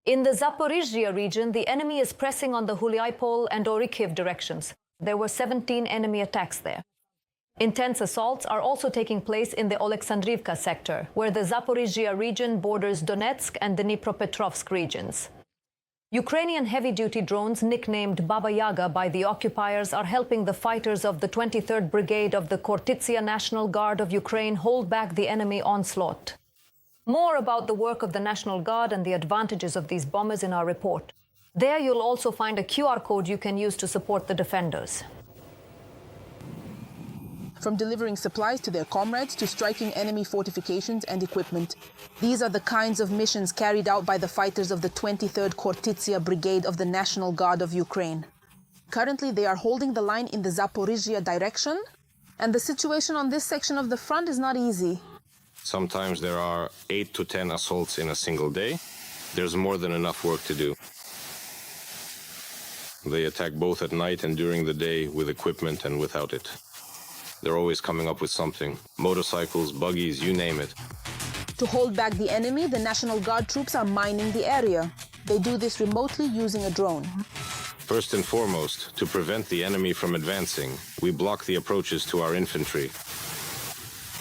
In the Zaporizhzhia region, the enemy is pressing on the Huliaipol and Orikhiv directions. There were 17 enemy attacks there. Intense assaults are also taking place in the Oleksandrivka sector, where the Zaporizhzhia region borders Donetsk and the Dnipropetrovsk regions. Ukrainian heavy-duty drones, nicknamed Baba Yaga by the occupiers, are helping the fighters of the 23rd Brigade of the Khortytsia National Guard of Ukraine hold back the enemy onslaught. More about the work of the National Guard and the advantages of these bombers in our report. There you'll also find a QR code you can use to support the defenders. From delivering supplies to their comrades to striking enemy fortifications and equipment. These are the kinds of missions carried out by the fighters of the 23rd Khortytsia Brigade of the National Guard of Ukraine. Currently, they are holding the line in the Zaporizhzhia direction, and the situation on this section of the front is not easy. Sometimes there are 8 to 10 assaults in a single day. There's more than enough work to do. They attack both at night and during the day with equipment and without it. They're always coming up with something. Motorcycles, buggies, you name it. To hold back the enemy, the National Guard troops are mining the area. They do this remotely using a drone. First and foremost, to prevent the enemy from advancing, we block the approaches to our infantry.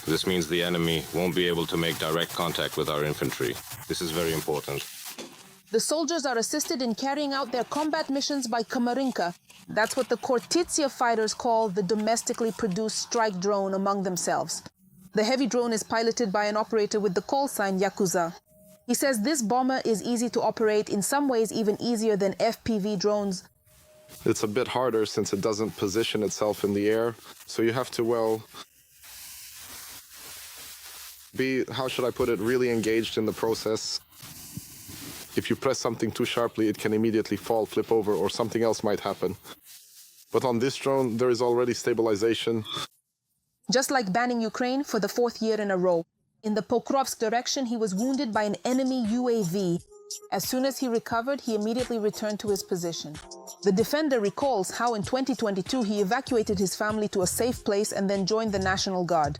This means the enemy won't be able to make direct contact with our infantry. This is very important. The soldiers are assisted in carrying out their combat missions by Kamarinka. That's what the Khortytsia fighters call the domestically produced strike drone among themselves. The heavy drone is piloted by an operator with the call sign Yakuza. He says this bomber is easy to operate, in some ways even easier than FPV drones. It's a bit harder since it doesn't position itself in the air, so you have to, well, be, how should I put it, really engaged in the process. If you press something too sharply, it can immediately fall, flip over, or something else might happen. But on this drone, there is already stabilization. Just like banning Ukraine for the 4th year in a row. In the Pokrovsk direction, he was wounded by an enemy UAV. As soon as he recovered, he immediately returned to his position. The defender recalls how in 2022 he evacuated his family to a safe place and then joined the National Guard.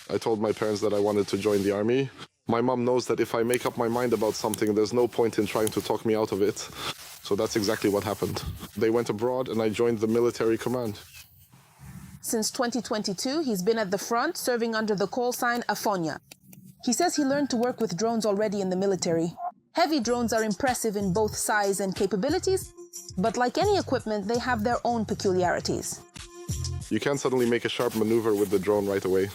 I told my parents that I wanted to join the army. My mom knows that if I make up my mind about something, there's no point in trying to talk me out of it. So that's exactly what happened. They went abroad and I joined the military command. Since 2022, he's been at the front, serving under the call sign Afonya. He says he learned to work with drones already in the military. Heavy drones are impressive in both size and capabilities, but like any equipment, they have their own peculiarities. You can't suddenly make a sharp maneuver with the drone right away.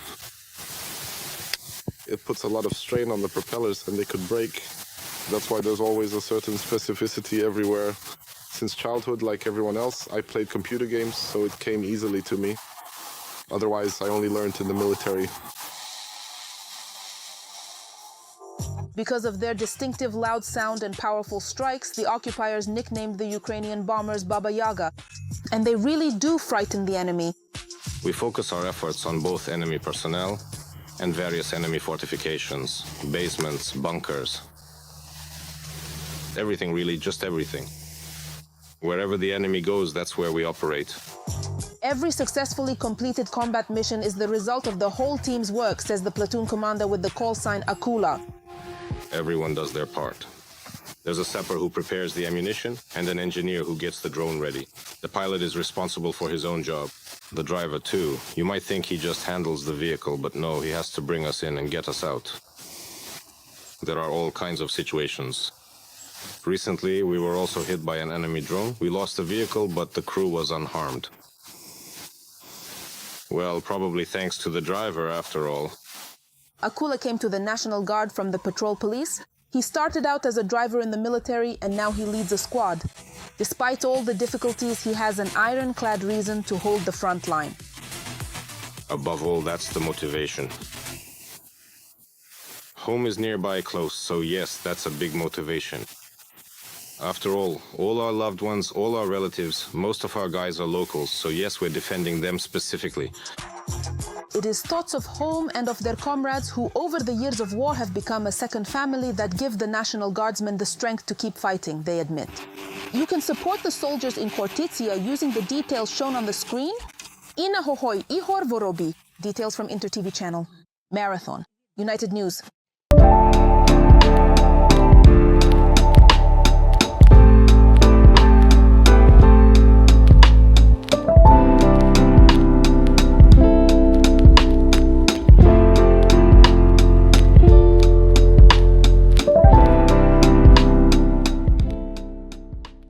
It puts a lot of strain on the propellers and they could break. That's why there's always a certain specificity everywhere. Since childhood, like everyone else, I played computer games, so it came easily to me. Otherwise, I only learned in the military. Because of their distinctive loud sound and powerful strikes, the occupiers nicknamed the Ukrainian bombers Baba Yaga. And they really do frighten the enemy. We focus our efforts on both enemy personnel and various enemy fortifications, basements, bunkers. Everything really, just everything. Wherever the enemy goes, that's where we operate. Every successfully completed combat mission is the result of the whole team's work, says the platoon commander with the call sign Akula. Everyone does their part. There's a sapper who prepares the ammunition and an engineer who gets the drone ready. The pilot is responsible for his own job. The driver too. You might think he just handles the vehicle, but no, he has to bring us in and get us out. There are all kinds of situations. Recently, we were also hit by an enemy drone. We lost the vehicle, but the crew was unharmed. Well, probably thanks to the driver, after all. Akula came to the National Guard from the Patrol Police. He started out as a driver in the military, and now he leads a squad. Despite all the difficulties, he has an ironclad reason to hold the front line. Above all, that's the motivation. Home is nearby close, so yes, that's a big motivation. After all our loved ones, all our relatives, most of our guys are locals, so yes, we're defending them specifically. It is thoughts of home and of their comrades who over the years of war have become a second family that give the National Guardsmen the strength to keep fighting, they admit. You can support the soldiers in Khortytsia using the details shown on the screen. Ina Hohoi Ihor Vorobi. Details from InterTV channel. Marathon. United News.